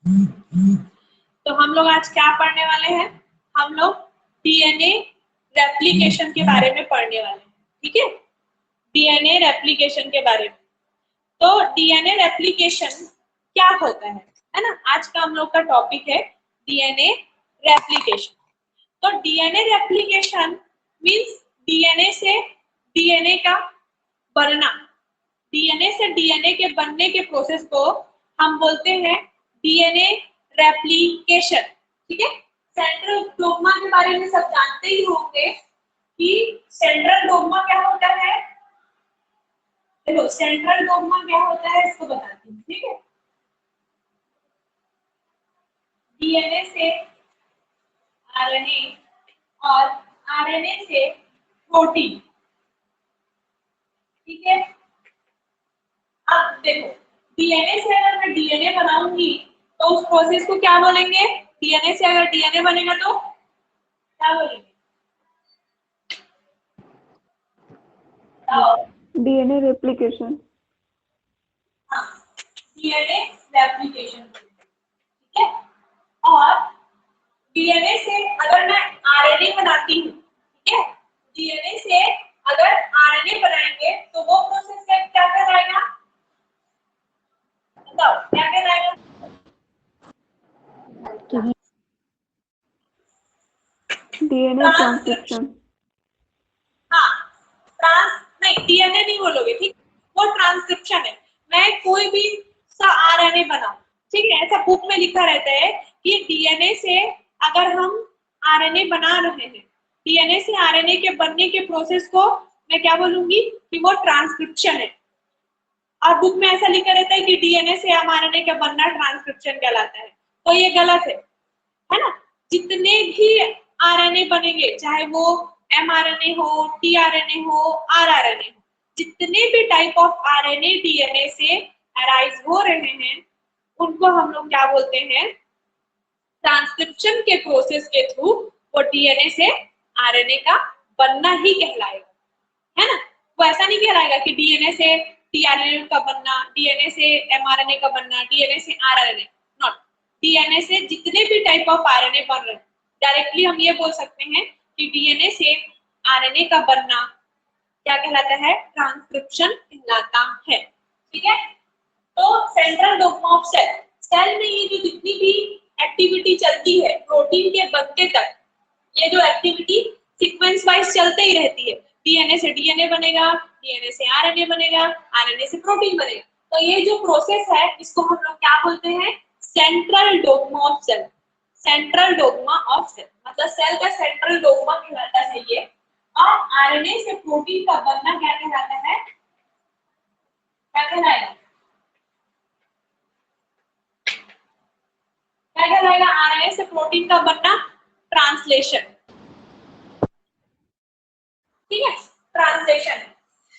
तो हम लोग आज क्या पढ़ने वाले हैं? हम लोग डीएनए रेप्लिकेशन के बारे में पढ़ने वाले हैं, ठीक है? डीएनए रेप्लिकेशन के बारे में। तो डीएनए रेप्लिकेशन क्या होता है ना? आज का हम लोग का टॉपिक है डीएनए रेप्लिकेशन। तो डीएनए रेप्लिकेशन मींस डीएनए से डीएनए का बनना, डीएनए से डीएनए के बनने के प्रोसेस को हम बोलते हैं डीएनए रेप्लिकेशन, ठीक है? सेंट्रल डोग्मा के बारे में सब जानते ही होंगे कि सेंट्रल डोग्मा क्या होता है। देखो सेंट्रल डोग्मा क्या होता है इसको बताती हूँ, ठीक है? डीएनए से आरएनए और आरएनए से प्रोटीन, ठीक है? अब देखो डीएनए से अगर मैं डीएनए बनाऊंगी तो उस प्रोसेस को क्या बोलेंगे? डीएनए से अगर डीएनए बनेगा तो क्या बोलेंगे? DNA replication. हाँ, डीएनए रेप्लिकेशन, ठीक है? और डीएनए से अगर मैं आरएनए बनाती हूँ, ठीक है? डीएनए से अगर आरएनए बनाएंगे तो वो प्रोसेस क्या कहलाएगा? बताओ क्या कहलाएगा? DNA transcription. हाँ, ट्रांस नहीं, डीएनए नहीं बोलोगे, ठीक? वो ट्रांसक्रिप्शन है। मैं कोई भी सा आरएनए बनाऊं, ठीक है? ऐसा बुक में लिखा रहता है कि डीएनए से अगर हम आरएनए बना रहे हैं, डीएनए से आरएनए के बनने के प्रोसेस को मैं क्या बोलूंगी कि वो ट्रांसक्रिप्शन है। और बुक में ऐसा लिखा रहता है कि डीएनए से एमआरएनए का बनना ट्रांसक्रिप्शन कहलाता है। तो ये गलत है ना? जितने भी आरएनए बनेंगे, चाहे वो एमआरएनए हो, टीआरएनए हो, आरआरएनए हो, जितने भी टाइप ऑफ आरएनए डीएनए से अराइज हो रहे हैं, उनको हम लोग क्या बोलते हैं? ट्रांसक्रिप्शन के प्रोसेस के थ्रू वो डीएनए से आरएनए का बनना ही कहलाएगा, है ना? वो ऐसा नहीं कहलाएगा कि डीएनए से टीआरएनए का बनना, डीएनए से एमआरएनए का बनना, डीएनए से आरआरएनए, नॉट। डीएनए से जितने भी टाइप ऑफ आरएनए बन रहे हैं, डायरेक्टली हम ये बोल सकते हैं कि डीएनए से आरएनए का बनना क्या कहलाता है? ट्रांसक्रिप्शन कहलाता है, ठीक है? तो central dogma of cell, cell में ये जो जितनी भी एक्टिविटी चलती है प्रोटीन के बनते तक, ये जो एक्टिविटी सीक्वेंस वाइज चलते ही रहती है। डीएनए से डीएनए बनेगा, डीएनए से आरएनए बनेगा, आरएनए से प्रोटीन बनेगा। तो ये जो प्रोसेस है इसको हम लोग क्या बोलते हैं? Central dogma of cell. Central dogma of cell मतलब सेल का सेंट्रल डोग्मा कहलाता है ये। और आरएनए से प्रोटीन का बनना क्या कहलाता है? क्या कहलाएगा? क्या कहलाएगा? आरएनए से प्रोटीन का बनना ट्रांसलेशन, ठीक है? ट्रांसलेशन है।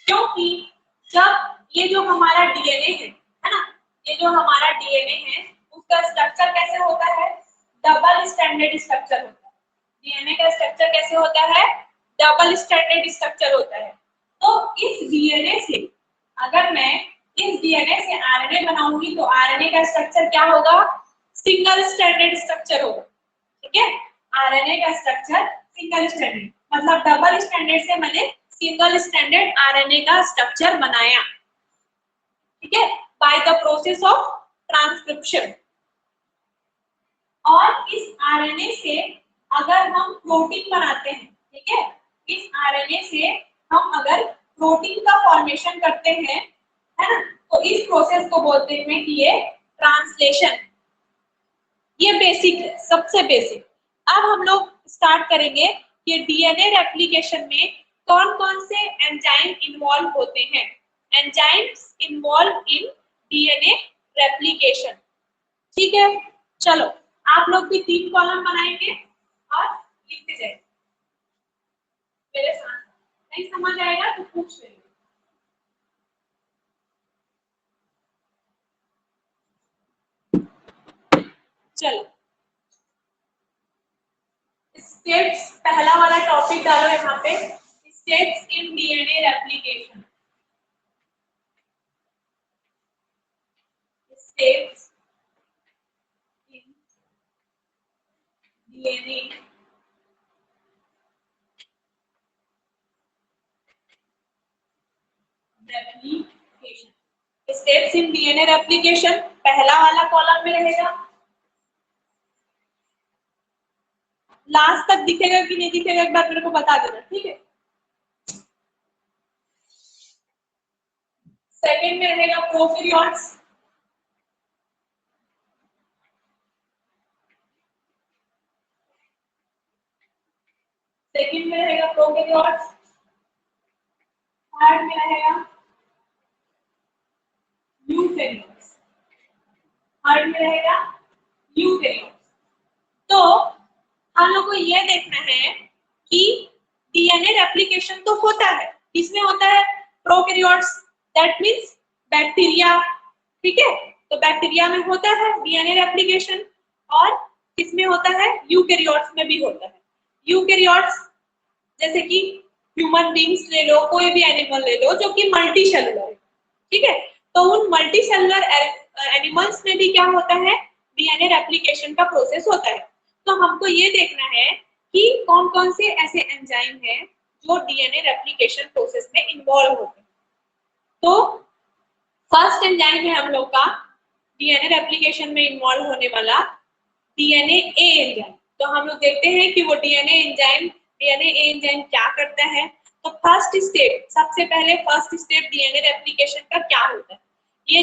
क्योंकि जब ये जो हमारा डीएनए है ना, ये जो हमारा डीएनए है उसका स्ट्रक्चर कैसे होता है? डबल स्टैंडर्ड स्ट्रक्चर होता है। डीएनए का स्ट्रक्चर कैसे होता है? डबल स्टैंडर्ड स्ट्रक्चर होता है। तो इस डीएनए से अगर मैं इस डीएनए से आरएनए बनाऊंगी तो आरएनए का स्ट्रक्चर क्या होगा? सिंगल स्टैंडर्ड स्ट्रक्चर होगा, ठीक है? आरएनए का स्ट्रक्चर सिंगल स्टैंडर्ड मतलब डबल स्टैंडर्ड से मैंने सिंगल स्टैंडर्ड आरएनए का स्ट्रक्चर बनाया, ठीक है? By the process of transcription. और इस आरएनए से अगर हम प्रोटीन बनाते हैं, ठीक है? इस आरएनए से हम अगर प्रोटीन का फॉर्मेशन करते हैं, है ना, तो इस प्रोसेस को बोलते हैं कि ये ट्रांसलेशन। ये बेसिक है, सबसे बेसिक। अब हम लोग स्टार्ट करेंगे कि डीएनए रेप्लिकेशन में कौन कौन से एंजाइम इन्वॉल्व होते हैं। Enzymes involve in DNA replication, ठीक है? चलो आप लोग भी 3 कॉलम बनाएंगे और लिखते जाएंगे मेरे साथ। नहीं समझ आएगा तो पूछ लेंगे। चलो स्टेप्स, पहला वाला टॉपिक डालो यहाँ पे, steps in DNA replication. Steps DNA replication. Steps in DNA replication पहला वाला कॉलम में रहेगा, लास्ट तक दिखेगा कि नहीं दिखेगा एक बार मेरे को बता देना, ठीक है। सेकंड में रहेगा प्रोकैरियोट्स, सेकंड में रहेगा प्रोकैरियोट्स, थर्ड में रहेगा यूकैरियोट्स, थर्ड में रहेगा यूकैरियोट्स। तो हम लोग को ये देखना है कि डीएनए रेप्लिकेशन तो होता है, किसमें होता है, प्रोकैरियोट्स, दैट मींस बैक्टीरिया, ठीक है। तो बैक्टीरिया में होता है डीएनए रेप्लिकेशन, और किसमें होता है, यूकैरियोट्स में भी होता है। यूकैरियोट्स जैसे कि ह्यूमन बींग्स ले लो, कोई भी एनिमल ले लो जो कि मल्टी सेलुलर है, ठीक है। तो उन मल्टी सेलुलर एनिमल्स में भी क्या होता है, डीएनए रेप्लिकेशन का प्रोसेस होता है। तो हमको ये देखना है कि कौन कौन से ऐसे एंजाइम हैं जो डीएनए रेप्लिकेशन प्रोसेस में इन्वॉल्व होते हैं। तो फर्स्ट एंजाइम है हम लोग का डीएनए रेप्लिकेशन में इन्वॉल्व होने वाला डीएनए ए एंजाइम। तो हम लोग देखते हैं कि वो डीएनए ए एंजाइम क्या करता है। तो फर्स्ट स्टेप, सबसे पहले फर्स्ट स्टेप डीएनए रेप्लिकेशन का क्या होता है, ये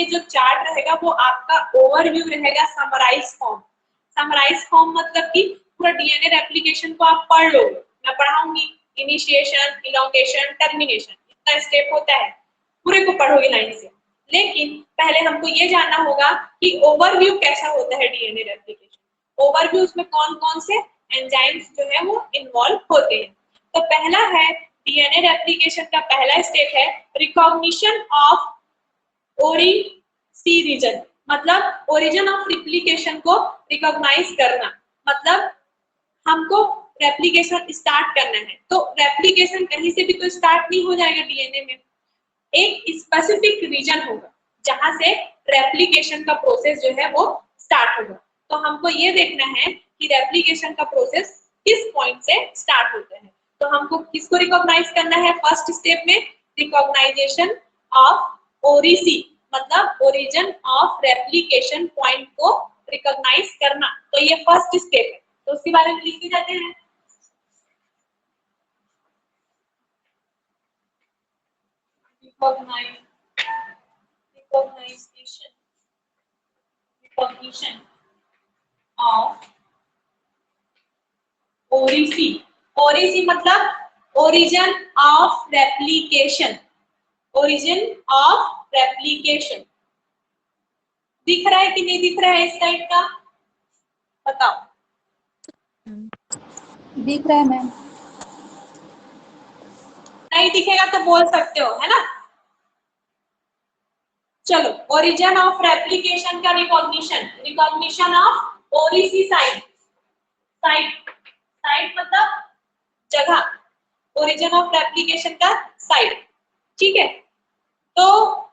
जो चार्ट रहेगा वो आपका ओवरव्यू रहेगा, समराइज फॉर्म मतलब कि पूरा डीएनए रेप्लिकेशन को आप पढ़ लोगे, मैं पढ़ाऊंगी इनिशिएशन, इलॉन्गेशन, टर्मिनेशन, इतना स्टेप होता है, पूरे को पढ़ोगे लाइन से। लेकिन पहले हमको ये जानना होगा कि ओवरव्यू कैसा होता है डीएनए रेप्लिकेशन। ओवरव्यू में कौन कौन से एंजाइम्स जो है वो इन्वॉल्व होते हैं। तो पहला है डीएनए रेप्लिकेशन का पहला स्टेप है रिकॉग्निशन ऑफ ओरिसी रीजन, मतलब ओरिजिन ऑफ रेप्लिकेशन को रिकॉग्नाइज करना, मतलब हमको रेप्लिकेशन स्टार्ट करना है। तो रेप्लिकेशन कहीं से भी तो स्टार्ट नहीं हो जाएगा डीएनए में, एक स्पेसिफिक रीजन होगा जहां से रेप्लिकेशन का प्रोसेस जो है वो स्टार्ट होगा। तो हमको ये देखना है कि रेप्लिकेशन का प्रोसेस किस पॉइंट से स्टार्ट होता है। तो हमको किसको रिकॉग्नाइज करना है, फर्स्ट स्टेप में रिकॉग्नाइजेशन ऑफ ओरिसी, मतलब ओरिजिन ऑफ रेप्लिकेशन पॉइंट को रिकॉग्नाइज करना। तो ये फर्स्ट स्टेप है, तो उसके बारे में लिखते जाते हैं। recognition of ओरिसी, ओरिसी मतलब origin of replication, origin of replication. दिख रहा है कि नहीं दिख रहा है इस साइड का, बताओ। दिख रहा है मैम। नहीं दिखेगा तो बोल सकते हो, है ना। चलो, ओरिजिन ऑफ रेप्लिकेशन का recognition of Odissi site, site मतलब जगह, ओरिजिन ऑफ रेप्लिकेशन का साइट, ठीक है। तो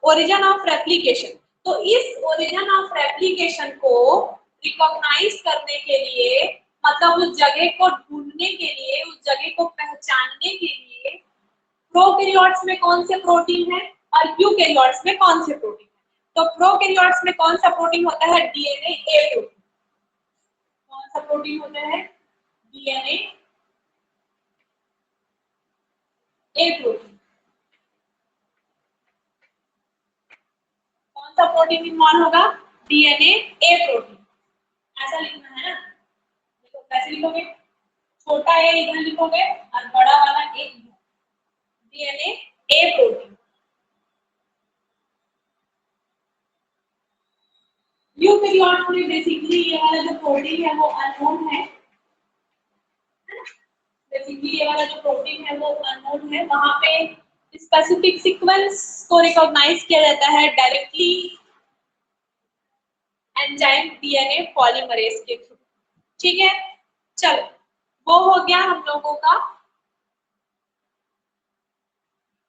ओरिजिन ऑफ रेप्लिकेशन, तो इस ओरिजिन ऑफ रेप्लिकेशन को रिकॉग्नाइज करने के लिए, मतलब उस जगह को ढूंढने के लिए, उस जगह को पहचानने के लिए प्रोकैरियोट्स में कौन से प्रोटीन है और यूकैरियोट्स में कौन से प्रोटीन है। तो प्रोकैरियोट्स में कौन सा प्रोटीन होता है, डीएनए ए प्रोटीन। कौन सा प्रोटीन होता है, डीएनए ए प्रोटीन। कौन सा प्रोटीन इन्वॉल्व होगा, डीएनए ए प्रोटीन। ऐसा लिखना है ना, देखो कैसे लिखोगे, छोटा ए इधर लिखोगे और बड़ा वाला ए इधर, डीएनए ए प्रोटीन। यूकैरियोट्स में बेसिकली ये वाला जो प्रोटीन है वो अननोन है, बेसिकली ये वाला जो प्रोटीन है वो अननोन है। वहां पे स्पेसिफिक सीक्वेंस को रिकॉग्नाइज किया जाता है डायरेक्टली एंजाइम डीएनए पॉलीमरेज के थ्रू, ठीक है। चलो, वो हो गया हम लोगों का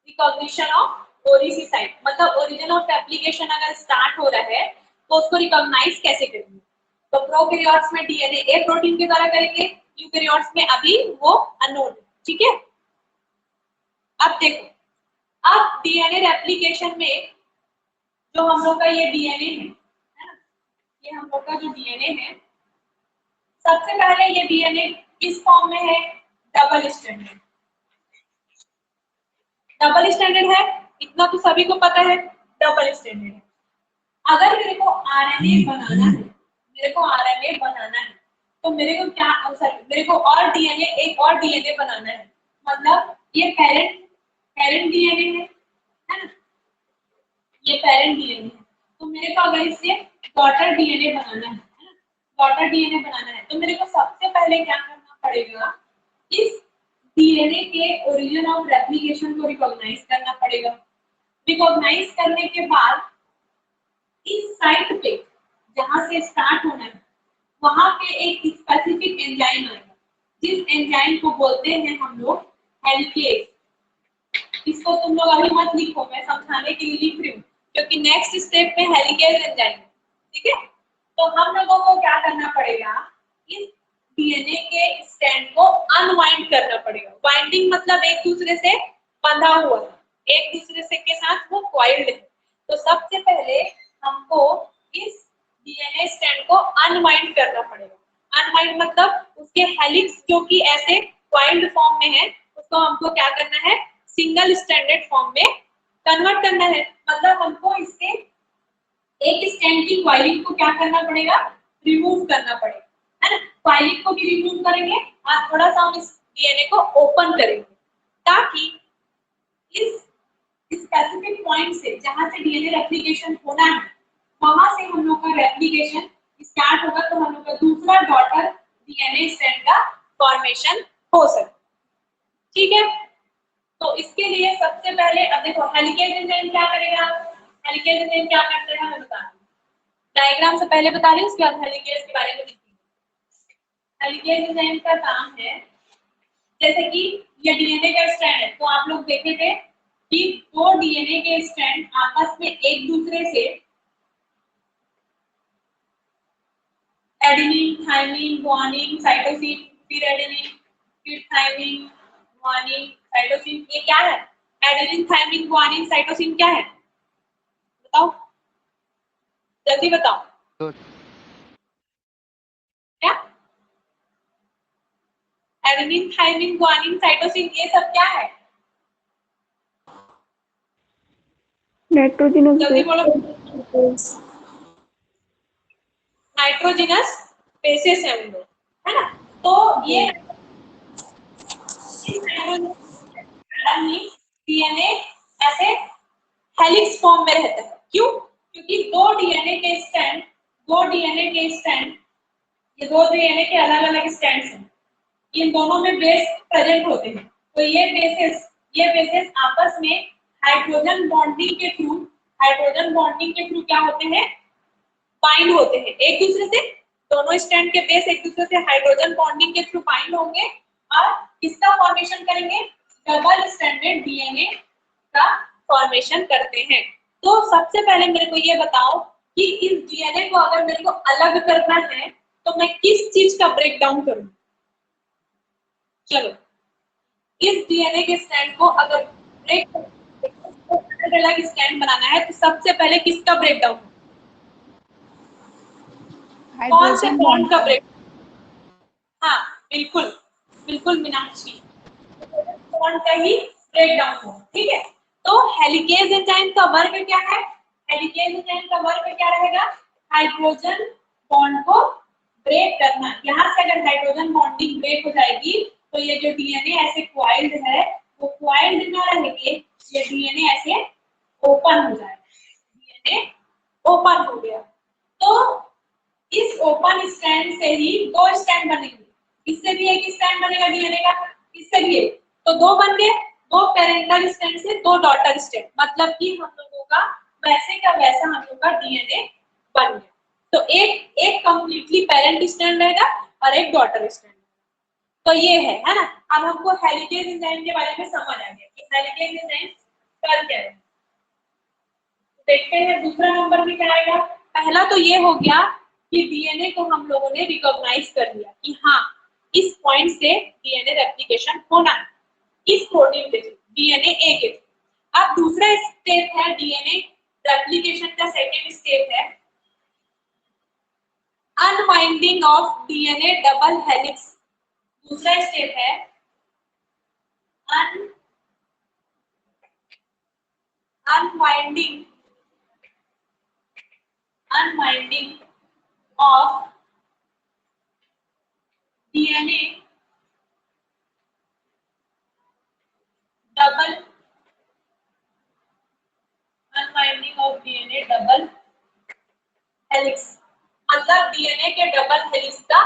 रिकॉग्निशन ऑफ ओरिसी साइट, मतलब ओरिजिन ऑफ एप्लीकेशन अगर स्टार्ट हो रहा है तो उसको रिकॉग्नाइज कैसे करेंगे। तो प्रोकैरियोट्स में डीएनए एक प्रोटीन के द्वारा करेंगे, यूकैरियोट्स में अभी वो अननोन है। ठीक है, अब देखो, अब डीएनए रेप्लिकेशन में जो हम लोग का ये डीएनए है ना, ये हम लोग का जो डीएनए है, सबसे पहले ये डीएनए किस फॉर्म में है? Double stranded. डबल स्ट्रैंडेड है, इतना तो सभी को पता है, डबल स्ट्रैंडेड है। अगर मेरे को आरएनए बनाना है, मेरे को आरएनए बनाना है, तो मेरे को क्या, सॉरी, मेरे को और डीएनए, एक और डीएनए बनाना है। मतलब ये पेरेंट डीएनए है ना, ये पेरेंट डीएनए है। तो मेरे को अगर इससे डॉटर डीएनए बनाना है ना, डॉटर डीएनए बनाना है, तो मेरे को सबसे पहले क्या करना पड़ेगा? इस डीएनए के ओरिजिन ऑफ रेप्लिकेशन को रिकॉग्नाइज करना पड़ेगा। रिकॉग्नाइज करने के बाद इस साइट पे जहां से स्टार्ट होना है, वहां पे एक स्पेसिफिक एंजाइम आएगा, जिस एंजाइम को बोलते हैं हम लोग हेलिकेज। इसको तुम लोग अभी मत लिखो, मैं समझाने के लिए लिख रही हूँ, क्योंकि नेक्स्ट स्टेप में हेलिकेज एंजाइम। ठीक है, तो हम लोगों को क्या करना पड़ेगा? इस डीएनए के स्ट्रैंड को अनवाइंड करना पड़ेगा। बाइंडिंग मतलब एक दूसरे से बंधा हुआ, एक दूसरे से के साथ वो कॉइल्ड है। तो सबसे पहले हमको इस डीएनए स्ट्रैंड को अनवाइंड करना पड़ेगा। अनवाइंड मतलब उसके हेलिक्स जो कि ऐसे कॉइल्ड फॉर्म में है, उसको हमको क्या करना है? सिंगल स्ट्रैंडेड फॉर्म में कन्वर्ट करना है। मतलब हमको इसके एक स्ट्रैंड की कॉइलिंग को क्या करना पड़ेगा? रिमूव करना पड़ेगा, है ना। कॉइलिंग को भी रिमूव करेंगे और थोड़ा सा हम इस डीएनए को ओपन करेंगे, ताकि इस स्पेसिफिक पॉइंट से जहां से डीएनए रेप्लिकेशन होना है, वहां से हम लोग का रेप्लिकेशन स्टार्ट होगा, तो हम लोग का दूसरा डॉटर डीएनए स्ट्रैंड का फॉर्मेशन हो सके। ठीक है, तो इसके लिए सबसे पहले अब देखो हेलिकेज एंजाइम क्या करेगा? हेलिकेज एंजाइम क्या करते हैं मैं बता रही हूँ, डायग्राम से पहले बता रही हूँ, उसके बाद हेलिकेज के बारे में लिखती हूँ। हेलिकेज एंजाइम का काम है, जैसे कि ये डीएनए का स्ट्रैंड है, तो आप लोग देखे थे कि दो डीएनए के स्ट्रैंड आपस में एक दूसरे से एडेनिन, थाइमिन, गुआनिन, साइटोसिन, फिर एडेनिन, फिर थाइमिन, गुआनिन, साइटोसिन, ये क्या है? एडेनिन, थाइमिन, गुआनिन, साइटोसिन क्या है? बताओ, जल्दी बताओ। क्या? एडेनिन, थाइमिन, गुआनिन, साइटोसिन, ये सब क्या है? नाइट्रोजनस जल्दी बेस। बोलो। नाइट्रोजनस बेसिस है उन लोग, है ना। तो ये डीएनए ऐसे हेलिक्स फॉर्म में रहता है। क्यों? क्योंकि दो डीएनए के स्ट्रैंड, ये दो डीएनए के अलग अलग स्ट्रैंड्स हैं, इन दोनों में बेस प्रेजेंट होते हैं। तो ये बेसेस आपस में हाइड्रोजन बॉन्डिंग के थ्रू क्या होते हैं? बाइंड होते हैं एक दूसरे से। दोनों स्ट्रैंड के बेस एक दूसरे से हाइड्रोजन बॉन्डिंग के थ्रू बाइंड होंगे और किसका फॉर्मेशन करेंगे? डबल स्ट्रैंडेड डीएनए का फॉर्मेशन करते हैं। तो सबसे पहले मेरे को ये बताओ कि इस डीएनए को अगर मेरे को अलग करना है, तो मैं किस चीज का ब्रेक डाउन करूं? चलो, इस डीएनए के स्ट्रैंड को अगर ब्रेक अलग स्ट्रैंड बनाना है, तो सबसे पहले किसका ब्रेक डाउन? कौन से बॉन्ड का ब्रेक? हाँ, बिल्कुल बिल्कुल मीनाक्षी, बॉन्ड का ही ब्रेक डाउन हो। ठीक है, तो हेलिकेज एंजाइम का वर्क क्या है? हेलिकेज एंजाइम का वर्क क्या रहेगा? हाइड्रोजन बॉन्ड को ब्रेक करना। यहाँ से अगर हाइड्रोजन बॉन्डिंग ब्रेक हो जाएगी, तो ये जो डीएनए ऐसे क्वाइल्ड है, वो क्वाइल्ड ना रहेंगे, ये डीएनए ऐसे ओपन हो जाएगा। डीएनए ओपन हो गया, तो इस ओपन स्ट्रैंड से ही दो स्ट्रैंड बनेंगे। इससे भी एक स्ट्रैंड बनेगा डीएनए का, इससे भी एक, तो दो बन गए। दो पेरेंटल स्ट्रैंड से दो डॉटर स्ट्रैंड, मतलब कि हम लोगों का वैसे का वैसा हम लोग का डीएनए बन गया। तो एक कंप्लीटली पेरेंट स्ट्रैंड रहेगा और एक डॉटर स्ट्रैंड। तो ये है ना। अब हमको हेलिकेज एंजाइम के बारे में समझ आ गया कि हेलिकेज एंजाइम कर क्या है। देखते हैं दूसरा नंबर में क्या आएगा। पहला तो ये हो गया कि डीएनए को हम लोगों ने रिकॉग्नाइज कर लिया कि हाँ इस पॉइंट से डीएनए रेप्लिकेशन होना है, इस कोडिंग के डीएनए ए के। अब दूसरा स्टेप है डीएनए रेप्लिकेशन का सेकेंड स्टेप है unwinding of DNA double helix. दूसरा स्टेप है unwinding of DNA double helix, मतलब डीएनए के डबल हेलिक्स का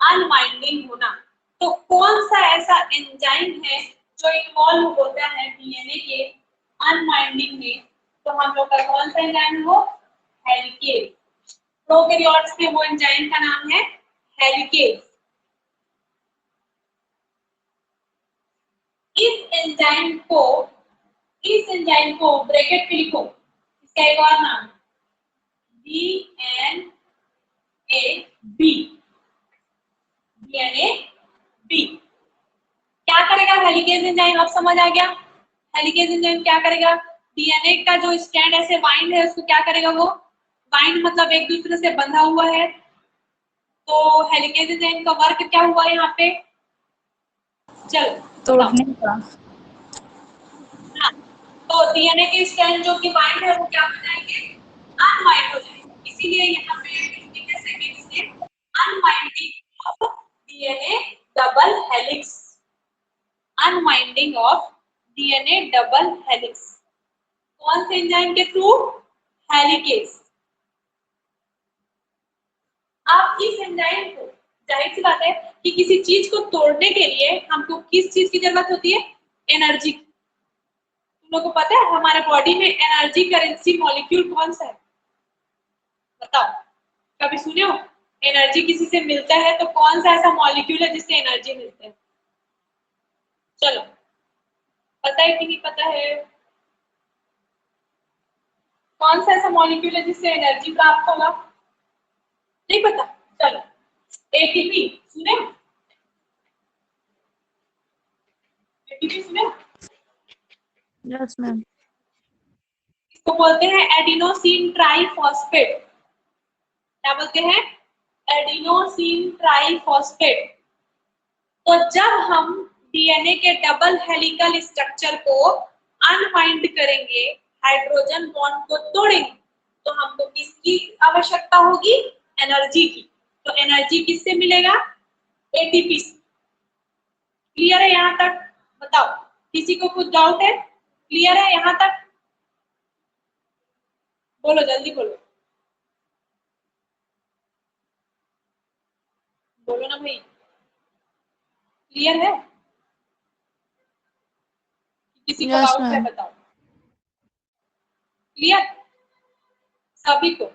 अनवाइंडिंग होना। तो कौन सा ऐसा एंजाइम है जो इन्वॉल्व होता है डीएनए के अनवाइंडिंग में? तो हम लोग का कौन सा एंजाइम है वो? हेलिकेज। प्रोकैरियोट्स में वो एंजाइम का नाम है हेलिकेज। इस एंजाइम को ब्रैकेट में लिखो, इसका एक और नाम DNAB। DNAB क्या करेगा? Helicase enzyme. अब समझ आ गया हेलिकेज एंजाइम क्या करेगा? डीएनए का जो स्ट्रैंड ऐसे बाइंड है उसको क्या करेगा? वो बाइंड मतलब एक दूसरे से बंधा हुआ है। तो हेलिकेज एंजाइम का वर्क क्या हुआ यहाँ पे? चलो तोड़ने का। हाँ, तो डीएनए के स्ट्रैंड जो कि बाइंड है वो क्या हो जाएंगे? अनबाइंड हो जाएंगे। इसीलिए यहाँ पे लिखते हैं second step unbinding of DNA double helix. Unbinding of DNA double helix कौन से एंजाइम के थ्रू? हेलिकेज। आप इस एंजाइम को, जाहिर सी बात है कि किसी चीज को तोड़ने के लिए हमको किस चीज की जरूरत होती है? एनर्जी। तुम लोग को पता है हमारे बॉडी में एनर्जी करेंसी मॉलिक्यूल कौन सा है? बताओ, कभी सुने हो? एनर्जी किसी से मिलता है तो कौन सा ऐसा मॉलिक्यूल है जिससे एनर्जी मिलता है? चलो, पता है कि नहीं पता है? कौन सा ऐसा मॉलिक्यूल है जिससे एनर्जी प्राप्त होगा? नहीं पता? चलो, एटीपी सुने? एटीपी सुने? Yes ma'am. इसको बोलते हैं एडिनोसिन ट्राइफॉस्फेट। क्या बोलते हैं? Adenosine triphosphate. तो जब हम डीएनए के डबल हेलिकल स्ट्रक्चर को अनवाइंड करेंगे, हाइड्रोजन बॉन्ड को तोड़ेंगे, तो हमको किसकी आवश्यकता होगी? एनर्जी की। तो एनर्जी किससे मिलेगा? एटीपी से। क्लियर है यहाँ तक? बताओ, किसी को कुछ डाउट है? क्लियर है यहाँ तक? बोलो, जल्दी बोलो, बोलो ना भाई। क्लियर है? किसी को यस डाउट है? मैम। बताओ। क्लियर सभी को?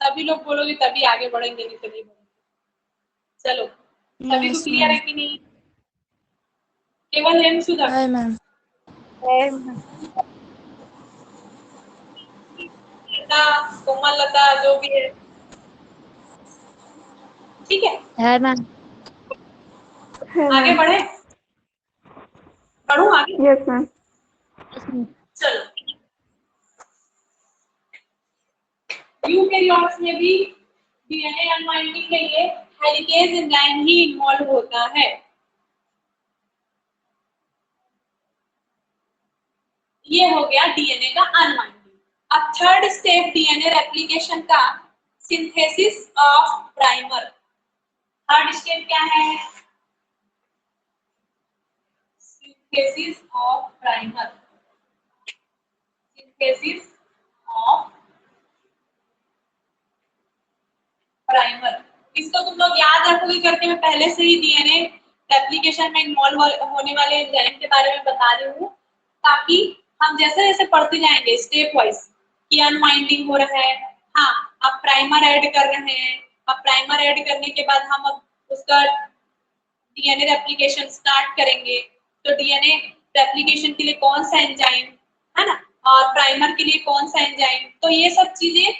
सभी लोग बोलोगे तभी आगे बढ़ेंगे, नहीं तो नहीं बढ़ेंगे। चलो, सभी को यस क्लियर है मैम। कि नहीं? केवल हेम सुधा? है मैम। लता, कोमल लता, जो भी है, ठीक है? मैम। है आगे मैम। बढ़े? बढ़ूं आगे? Yes ma'am. चलो, यूकेरियोट्स में भी डीएनए अनवाइंडिंग के लिए हेलिकेज एंजाइम ही इन्वॉल्व होता है। ये हो गया डीएनए का अनवाइंडिंग। अब थर्ड स्टेप डीएनए रेप्लिकेशन का synthesis of primer. Third step क्या है? Synthesis of primer. Synthesis of primer. इसको तुम लोग याद रखोगे करके मैं पहले से ही डीएनए रेप्लिकेशन में इन्वॉल्व होने वाले एंजाइम के बारे में बता रही हूँ, ताकि हम जैसे जैसे पढ़ते जाएंगे स्टेप वाइज कि अनवाइंडिंग हो रहा है, हाँ अब प्राइमर ऐड कर रहे हैं, अब प्राइमर ऐड करने के बाद हम अब उसका डीएनए रेप्लिकेशन स्टार्ट करेंगे। तो डीएनए रेप्लिकेशन के लिए कौन सा एंजाइम है ना, और प्राइमर के लिए कौन सा एंजाइम, तो ये सब चीजें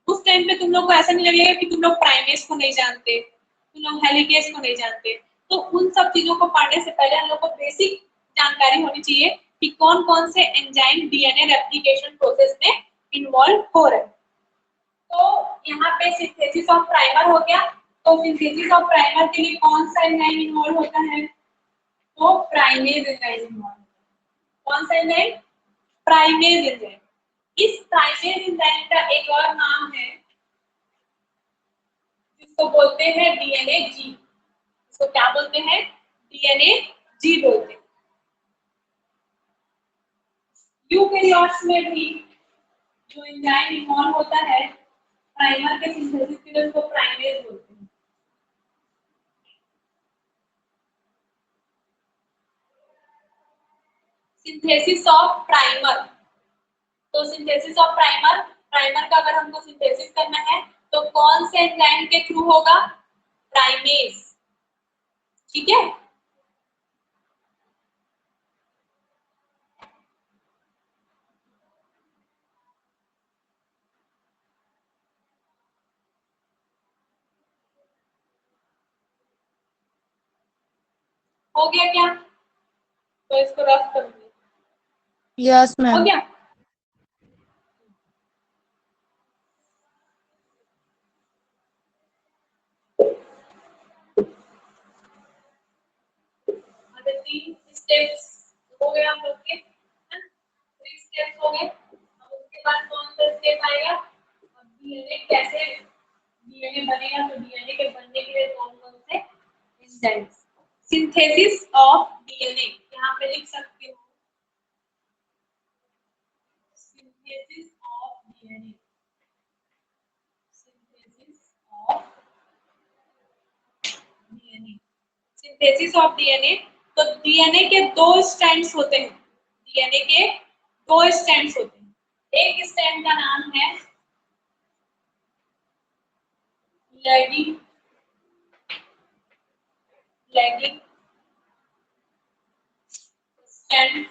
उस टाइम पे तुम लोग को ऐसा नहीं लगेगा कि तुम लोग प्राइमेस को नहीं जानते, तुम लोग हेलिकेस को नहीं जानते। तो उन सब चीजों को पढ़ने से पहले हम लोग को बेसिक जानकारी होनी चाहिए कि कौन कौन से एंजाइम डीएनए रेप्लिकेशन प्रोसेस में इन्वॉल्व हो रहे हैं। तो यहाँ पे सिंथेसिस ऑफ प्राइमर हो गया। तो सिंथेसिस ऑफ प्राइमर के लिए कौन सा एंजाइम इन्वॉल्व होता है? तो प्राइमेज एंजाइम इन्वॉल्व होता है। कौन सा एंजाइम? Primase enzyme. इस प्राइमेज एंजाइम का एक और नाम है जिसको बोलते हैं डीएनए जी। इसको क्या बोलते हैं? डीएनए जी बोलते हैं। यूकेरियोट्स में भी जो एंजाइम इन्वॉल्व होता है प्राइमर के सिंथेसिस के लिए उसको प्राइमेज बोलते हैं। Synthesis of primer. तो सिंथेसिस ऑफ प्राइमर, प्राइमर का अगर हमको सिंथेसिस करना है तो कौन से एंजाइम के थ्रू होगा? प्राइमेज। ठीक है। हो गया क्या? तो इसको रफ करूंगी। यस हो मैम। गया। अगर 3 स्टेप्स हो गए हम लोग के, 3 स्टेप्स हो गए। अब उसके बाद कौन सा स्टेप आएगा? अब डीएनए कैसे डीएनए बनेगा, तो डीएनए के बनने के लिए कौन कौन से एंजाइम्स? सिंथेसिस ऑफ डीएनए यहाँ पे लिख सकते हो, synthesis of DNA, synthesis of DNA, synthesis of DNA. तो डीएनए के 2 स्ट्रैंड्स होते हैं, डीएनए के 2 स्ट्रैंड्स होते हैं। एक स्ट्रैंड का नाम है लैगिंग, लैगिंग स्ट्रैंड,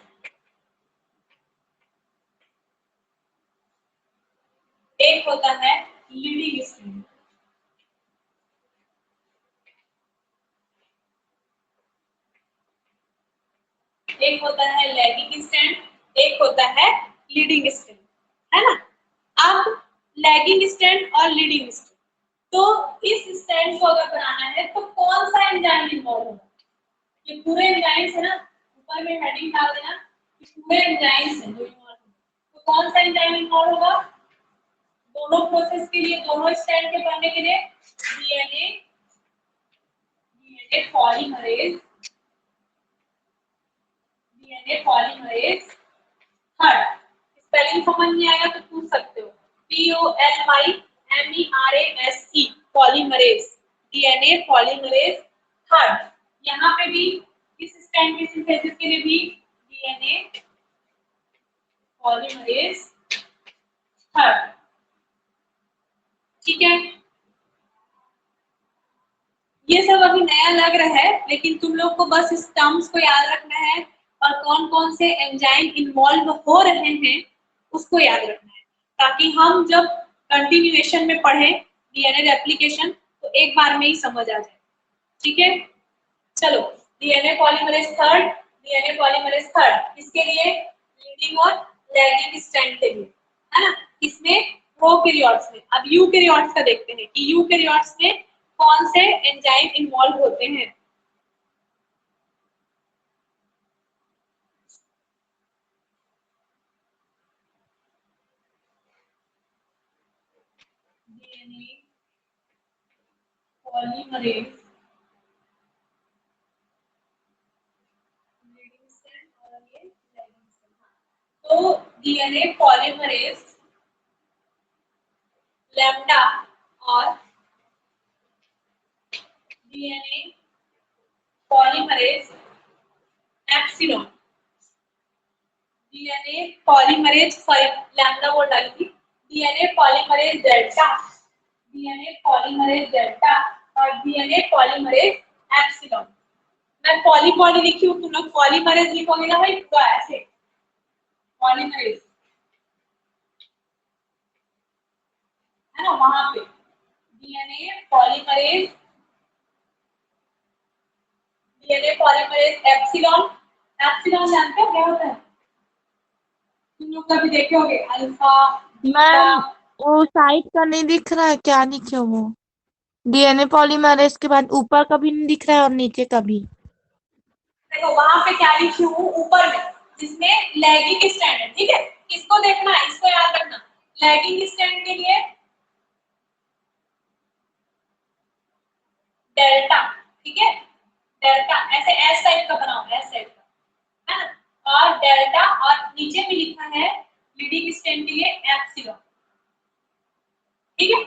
एक होता है लीडिंग स्ट्रैंड। एक होता है लैगिंग स्ट्रैंड, एक होता है लीडिंग स्ट्रैंड, है ना। अब लैगिंग स्ट्रैंड और लीडिंग स्ट्रैंड, तो इस स्ट्रैंड को अगर बनाना है तो कौन सा एंजाइम इन्वॉल्व होगा? ये पूरे एंजाइम्स है ना, ऊपर में हेडिंग डाल देना कि पूरे एंजाइम्स हैं जो इन्वॉल्व होंगे। तो कौन सा एंजाइम इन्वॉल्व होगा दोनों प्रोसेस के लिए, दोनों स्ट्रैंड के बनने के लिए? DNA, DNA polymerase, DNA polymerase third. Spelling समझ नहीं आएगा तो पूछ सकते हो, POLYMERASE polymerase, DNA polymerase third. यहाँ पे भी इस स्ट्रैंड के सिंथेसिस के लिए भी डीएनए पॉलीमरेज थर्ड। ठीक है। ये सब अभी नया लग रहा है, लेकिन तुम लोग को बस इस टर्म्स को याद रखना है और कौन कौन से एंजाइम इन्वॉल्व हो रहे हैं उसको याद रखना है, ताकि हम जब कंटिन्यूएशन में पढ़ें डीएनए रेप्लिकेशन तो एक बार में ही समझ आ जाए। ठीक है। चलो, DNA polymerase third, DNA polymerase third इसके लिए लीडिंग और लैगिंग स्ट्रैंड के लिए, है ना। इसमें प्रोकैरियोट्स में, अब यूकैरियोट्स का देखते हैं कि यूकैरियोट्स में कौन से एंजाइम इन्वॉल्व होते हैं। डीएनए पॉलीमरेज, लीडिंग स्ट्रैंड और ये लैगिंग स्ट्रैंड। तो डीएनए पॉलीमरेज लैम्डा और DNA polymerase epsilon, DNA polymerase lambda बोल डाली थी, DNA polymerase delta, DNA polymerase delta और डीएनए पॉलीमरेज एप्सिलॉन। मैं पॉली पॉली लिखी हूँ, तुम लोग पॉलीमरेज लिखोगे ना भाई, तो ऐसे पॉलीमरेज, है ना, वहां पे डीएनए पॉलीमरेज एप्सिलॉन। एप्सिलॉन जानते हो क्या होता है? तुम लोग कभी देखे होगे अल्फा बीटा। मैम वो साइड का नहीं दिख रहा है, क्या लिखे हो वो? डीएनए पॉलीमरेज के बाद ऊपर का भी नहीं दिख रहा है और नीचे का भी। देखो वहां पे क्या लिखी हूँ ऊपर में, जिसमें लैगिंग स्टैंड है, ठीक है, इसको देखना है, इसको याद रखना। लैगिंग स्टैंड के लिए डेल्टा, ठीक है, डेल्टा ऐसे एस टाइप का बनाओ, एस टाइप का, है ना, और डेल्टा, और नीचे में लिखा है लीडिंग स्टैंड के लिए एप्सिलॉन, ठीक है,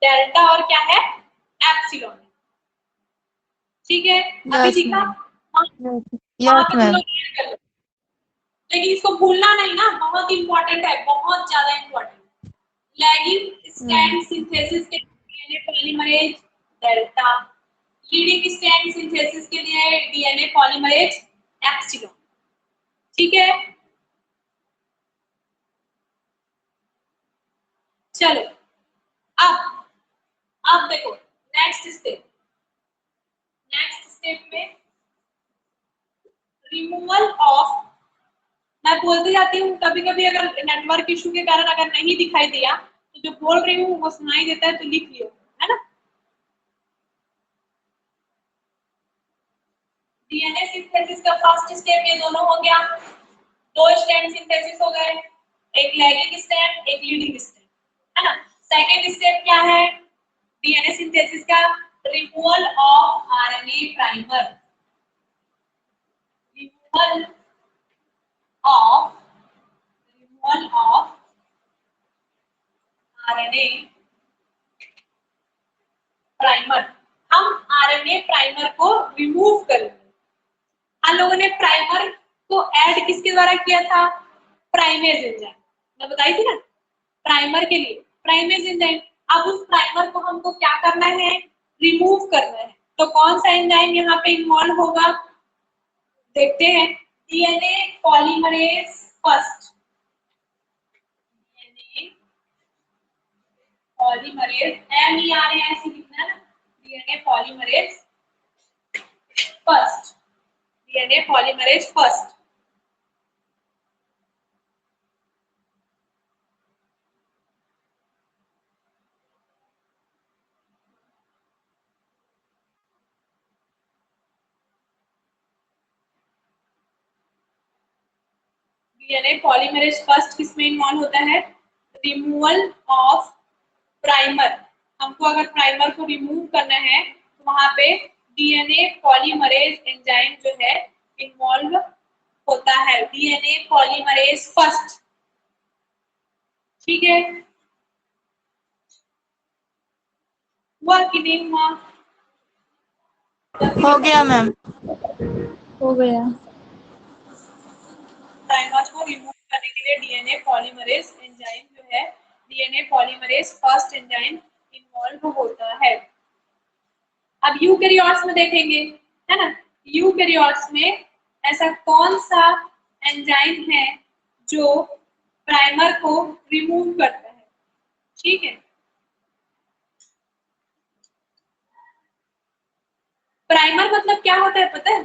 डेल्टा और क्या है, एप्सिलॉन, ठीक है। अभी यस लिखा, मैम। वहां यस पे तुम मैम। लोग ऐड कर लो, लेकिन इसको भूलना नहीं ना, बहुत इंपॉर्टेंट है, बहुत ज्यादा इंपॉर्टेंट। लैगिंग स्टैंड सिंथेसिस के लिए polymerase delta, leading stand synthesis के लिए डीएनए पॉलीमरेज एप्सिलॉन, ठीक है। चलो अब देखो नेक्स्ट स्टेप में रिमूवल ऑफ, मैं बोलती जाती हूँ, कभी कभी अगर नेटवर्क इशू के कारण अगर नहीं दिखाई दिया तो जो बोल रही हूँ वो सुनाई देता है तो लिख लियो, है ना। डीएनए सिंथेसिस का फर्स्ट स्टेप ये दोनों हो गया, दो स्टैंड सिंथेसिस हो गए, एक लैगिंग स्टैंड एक लीडिंग स्टैंड, है ना। सेकंड स्टेप क्या है डीएनए सिंथेसिस का, removal of RNA primer, removal of RNA primer. हम आरएनए प्राइमर को रिमूव करेंगे। हम लोगों ने प्राइमर को ऐड किसके द्वारा किया था, प्राइमेज एंजाइम, मैं बताई थी ना, प्राइमर के लिए प्राइमेज एंजाइम। अब उस प्राइमर को हमको क्या करना है, रिमूव करना है, तो कौन सा एंजाइम यहाँ पे इन्वॉल्व होगा, देखते हैं। DNA polymerase first, DNA polymerase, MER ऐसे लिखना है ना, DNA polymerase first, DNA polymerase first. DNA polymerase first किसमें इन्वॉल्व होता है, रिमूवल ऑफ प्राइमर। हमको अगर प्राइमर को रिमूव करना है तो वहां पे डीएनए पॉलीमरेज एंजाइम जो है इन्वॉल्व होता है, डीएनए पॉलीमरेज फर्स्ट, ठीक है। हुआ कि नहीं हुआ, हो गया मैम। हो गया। प्राइमर को रिमूव करने के लिए डीएनए पॉलीमरेज एंजाइम जो है, DNA polymerase first enzyme involve होता है। अब यूकैरियोट्स में देखेंगे, है ना, यूकैरियोट्स में ऐसा कौन सा एंजाइम है जो प्राइमर को रिमूव करता है, ठीक है। प्राइमर मतलब क्या होता है पता है,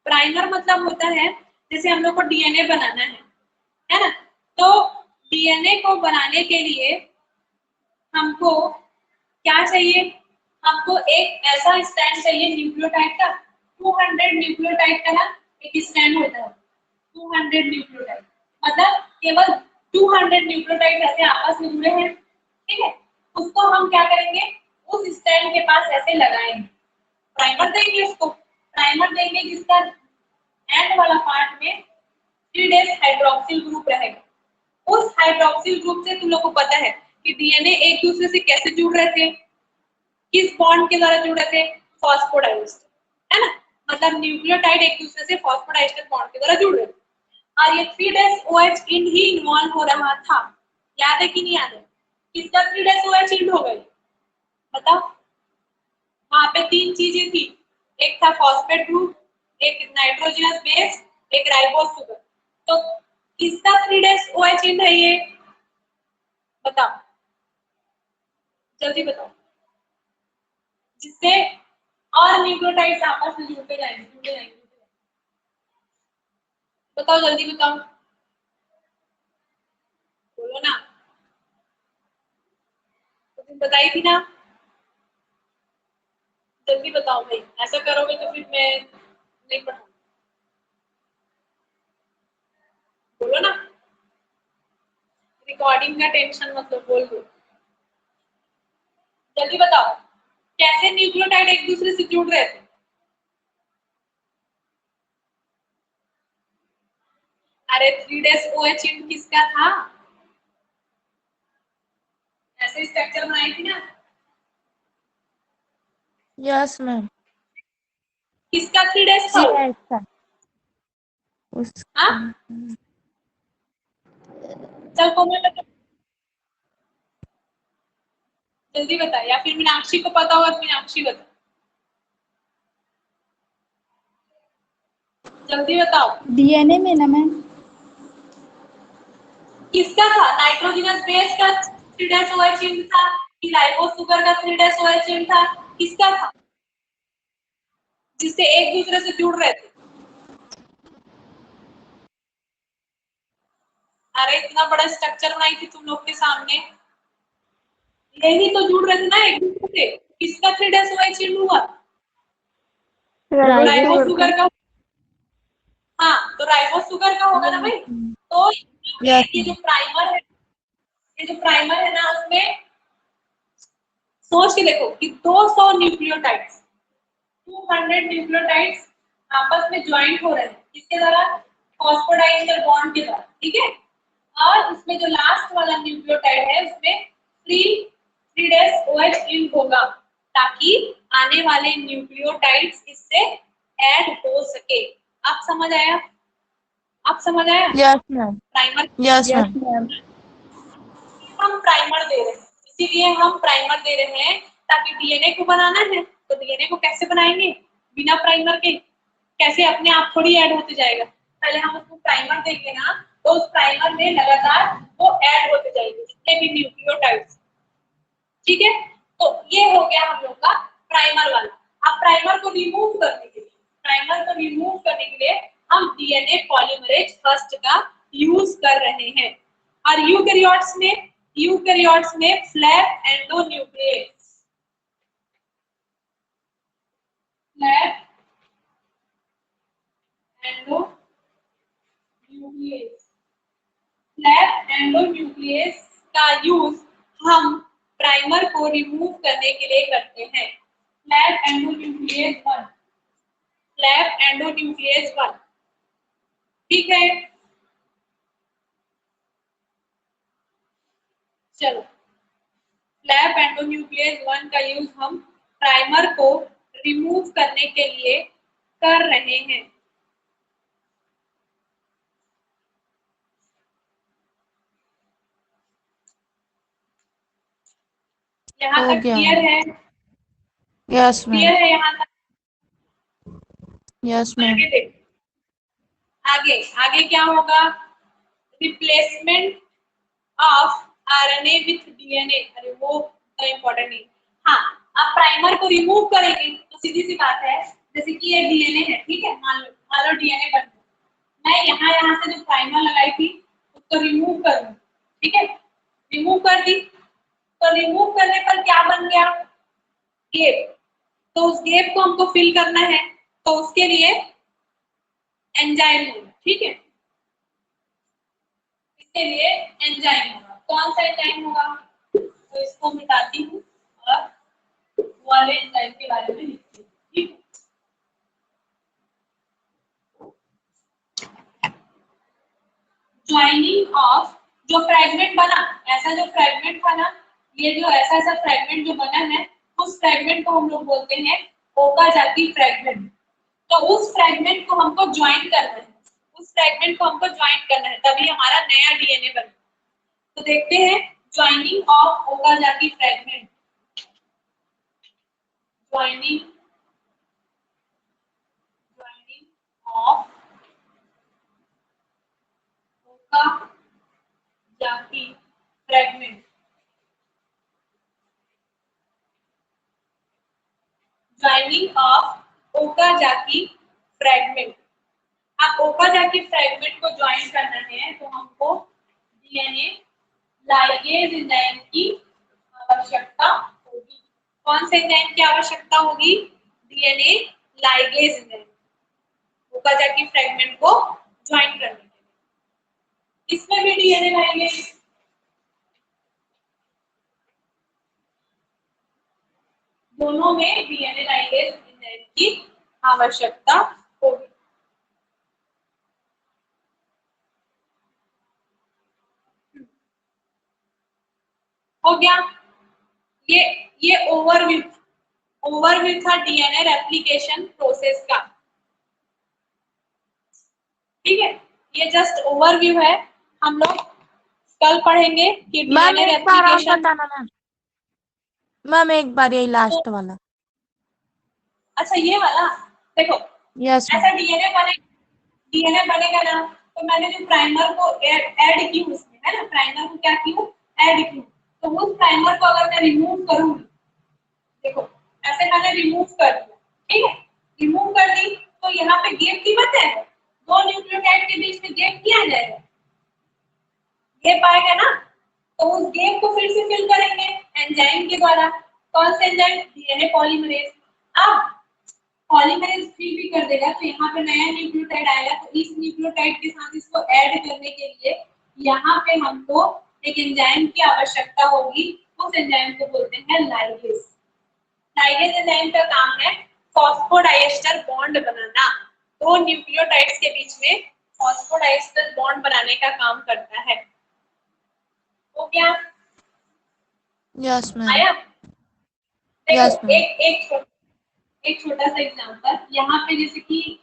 प्राइमर मतलब होता है जैसे हम लोग को डीएनए बनाना है ना, तो डीएनए को बनाने के लिए हमको क्या चाहिए, हमको एक ऐसा स्टैंड चाहिए न्यूक्लियोटाइड का, 200 न्यूक्लियोटाइड का ना एक स्टैंड होता है, 200 न्यूक्लियोटाइड, मतलब केवल 200 न्यूक्लियोटाइड ऐसे आपस में जुड़े हैं, ठीक है। उसको हम क्या करेंगे, उस स्टैंड के पास ऐसे लगाएंगे, प्राइमर देंगे, उसको प्राइमर देंगे जिसका एंड वाला पार्ट में 3 हाइड्रोक्सिल ग्रुप रहेगा। उस हाइड्रोक्सिल ग्रुप से तुम लोग को पता है कि डीएनए एक दूसरे से कैसे जुड़ रहे थे, किस बॉन्ड के द्वारा जुड़े थे, फॉस्फोडाइस्टर, है ना, मतलब न्यूक्लियोटाइड एक दूसरे से फॉस्फोडाइस्टर बॉन्ड के द्वारा जुड़ रहे थे, और ये 3' इंड ही इन्वॉल्व हो रहा था। याद है कि नहीं याद है, किसका 3' इंड हो गई बताओ। वहां पे 3 चीजें थी, एक था फॉस्फेट ग्रुप, एक नाइट्रोजनस बेस, एक राइबोस शुगर, तो किसका 3' इंड है ये बताओ। जल्दी बताओ, जिससे और न्यूक्लियोटाइड्स आपस में जुड़ते जाएंगे। बताओ, जल्दी बताओ, बोलो ना, तो तुम बताई थी ना, जल्दी बताओ भाई, ऐसा करोगे तो फिर मैं नहीं पढ़ाऊंगी। बोलो ना, रिकॉर्डिंग का टेंशन मत लो, बोल दो, जल्दी बताओ, कैसे न्यूक्लियोटाइड एक दूसरे से जुड़ रहे थे? अरे 3' OH चिन्ह किसका था? ऐसे स्ट्रक्चर बनाई थी ना। Yes ma'am. किसका 3' था? CH का हाँ, उसका चल कोमल बता, जल्दी बता, या फिर मीनाक्षी को पता होगा तो मीनाक्षी बता, जल्दी बताओ। डीएनए में ना मैम। किसका था? नाइट्रोजनस बेस का 3' OH चिन्ह था कि राइबोस शुगर का 3' OH चिन्ह था? किसका था, जिससे एक दूसरे से जुड़ रहे थे? अरे इतना बड़ा स्ट्रक्चर बनाई थी तुम लोग के सामने, यही तो जुड़ रहे थे ना एक दूसरे से। किसका 3' OH चिन्ह हुआ? राइबोस राइबोस शुगर का। हाँ, तो राइबोस शुगर का होगा ना भाई। तो यस ये जो प्राइमर है, ये जो प्राइमर है ना, उसमें सोच के देखो कि 200 न्यूक्लियोटाइड्स, 200 न्यूक्लियोटाइड्स आपस में ज्वाइंट हो रहे हैं, किसके द्वारा? फॉस्फोडाइस्टर बॉन्ड के द्वारा, ठीक है। और इसमें जो लास्ट वाला न्यूक्लियोटाइड है उसमें 3' OH चिन्ह होगा, ताकि आने वाले न्यूक्लियोटाइड्स इससे ऐड हो सके। आप समझ आया? आप समझ आया? Yes ma'am. Primer, yes yes ma'am. Ma'am. हम प्राइमर दे रहे हैं, इसीलिए हम प्राइमर दे रहे हैं, ताकि डीएनए को बनाना है तो डीएनए को कैसे बनाएंगे बिना प्राइमर के? कैसे अपने आप थोड़ी ऐड होते जाएगा, पहले हम उसको प्राइमर देंगे ना, तो उस प्राइमर में लगातार वो ऐड होते जाएंगे जितने भी न्यूक्लियोटाइड्स, ठीक है। तो ये हो गया हम लोग का प्राइमर वाला। अब प्राइमर को रिमूव करने के लिए, प्राइमर को रिमूव करने के लिए हम डीएनए पॉलीमरेज फर्स्ट का यूज कर रहे हैं। और यूकैरियोट्स में flap endonuclease, flap endonuclease, flap endonuclease का यूज हम प्राइमर को रिमूव करने के लिए करते हैं। फ्लैप एंडोन्यूक्लियस 1, फ्लैप एंडोन्यूक्लियस 1, ठीक है। चलो, फ्लैप एंडोन्यूक्लियस 1 का यूज हम प्राइमर को रिमूव करने के लिए कर रहे हैं। यहाँ हो तक गया। क्लियर है? Yes ma'am. क्लियर है यहाँ तक? Yes ma'am. आगे देखो, आगे आगे क्या होगा? Replacement of RNA with DNA. अरे वो तो इम्पोर्टेंट नहीं। हाँ, आप प्राइमर को रिमूव करेंगे तो सीधी सी बात है, जैसे कि ये डीएनए है, ठीक है, मान लो डीएनए बन गया, मैं यहाँ से जो प्राइमर लगाई थी उसको रिमूव करूँ, ठीक है, रिमूव कर दी, तो रिमूव करने पर क्या बन गया? गैप। तो उस गैप को हमको फिल करना है, तो उसके लिए एंजाइम होगा, ठीक है, इसके लिए एंजाइम होगा। कौन सा एंजाइम होगा? तो इसको मिटाती हूँ और वाले एंजाइम के बारे में लिखती हूँ, ठीक है। ज्वाइनिंग ऑफ, जो फ्रेगमेंट बना, ऐसा जो फ्रेगमेंट था ना, ये जो ऐसा फ्रेगमेंट जो बना है, उस फ्रेगमेंट को हम लोग बोलते हैं ओकाजाकी फ्रेगमेंट। तो उस फ्रेगमेंट को हमको ज्वाइन करना है, उस फ्रेगमेंट को हमको ज्वाइन करना है, तभी हमारा नया डीएनए बने। तो देखते हैं joining of Okazaki fragment, joining of Okazaki fragment. Fragment. अब ओकाजाकी फ्रैगमेंट को ज्वाइन करना है तो हमको डीएनए लाइगेज एंजाइम की आवश्यकता होगी। कौन से एंजाइम की आवश्यकता होगी? DNA ligase enzyme, Okazaki fragment को ज्वाइन करने के लिए। इसमें भी डीएनए लाइगेज, दोनों में डीएनए लाइगेज एंजाइम की आवश्यकता होगी। हो गया। ये ओवरव्यू था डीएनए रेप्लिकेशन प्रोसेस का। ठीक है, ये जस्ट ओवरव्यू है। हम लोग कल पढ़ेंगे कि मैम डीएनए एक बार और रेप्लिकेशन। बताना मैम। मैम एक बार यही लास्ट वाला। अच्छा ये वाला देखो, यस मैम। ऐसा डीएनए बनेगा ना, तो मैंने जो प्राइमर को ऐड की उसमें, है ना, प्राइमर को क्या की, ऐड की, तो उस प्राइमर को अगर मैं रिमूव करूंगी, देखो ऐसे मैंने रिमूव कर दिया, ठीक है, रिमूव कर दी, तो यहाँ पे गैप की बच जाएगा, दो न्यूक्लियोटाइड के बीच में गैप किया जाएगा, गैप आएगा ना, तो उस गैप को फिर से फिल करेंगे एंजाइम के द्वारा। कौन से एंजाइम? DNA polymerase. अब पॉलीमरेज फिल भी कर देगा तो यहाँ पे नया न्यूक्लियोटाइड आएगा, तो इस न्यूक्लियोटाइड के साथ इसको ऐड करने के लिए यहाँ पे हमको एक एंजाइम की आवश्यकता होगी। उस एंजाइम को बोलते हैं लाइगेज। लाइगेज एंजाइम का काम है फॉस्फोडाइएस्टर बॉन्ड बनाना। दो न्यूक्लियोटाइड्स के बीच में फॉस्फोडाइएस्टर बॉन्ड बनाने का काम करता है। हो गया? Yes ma'am. आया? यस देखो मैम। एक छोटा सा एग्जांपल यहाँ पे, जैसे कि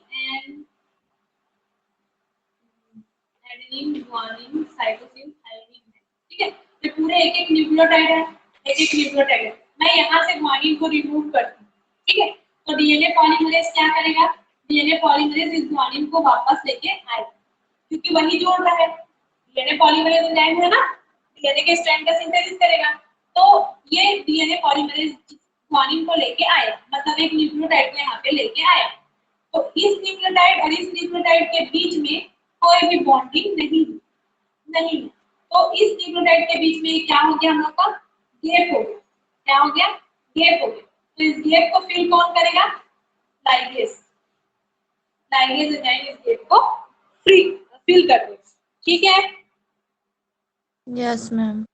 एडेनिन, गुआनिन, साइटोसिन, थायमिन है, ठीक है, ये पूरे एक एक न्यूक्लियोटाइड है, एक एक न्यूक्लियोटाइड है। मैं यहाँ से गुआनिन को रिमूव करती हूँ, ठीक है, तो डीएनए पॉलीमरेज क्या करेगा? डीएनए पॉलीमरेज इस गुआनिन को वापस लेके आएगा, क्योंकि वही जोड़ रहा है। डीएनए पॉलीमरेज एंजाइम है ना, डीएनए के स्ट्रैंड का सिंथेसिस करेगा, तो ये डीएनए पॉलीमरेज गुआनिन को लेके आया, मतलब एक न्यूक्लियोटाइड को यहाँ पे लेके आया। तो इस न्यूक्लियोटाइड और इस न्यूक्लियोटाइड के बीच में कोई भी बॉन्डिंग नहीं है, तो इस न्यूक्लियोटाइड के बीच में क्या हो गया? हम लोग का गैप हो गया। क्या हो गया? गैप हो गया। तो इस गैप को फिल कौन करेगा? लाइगेज। लाइगेज एंजाइम इस गैप को फिल कर देगा। ठीक है? Yes ma'am.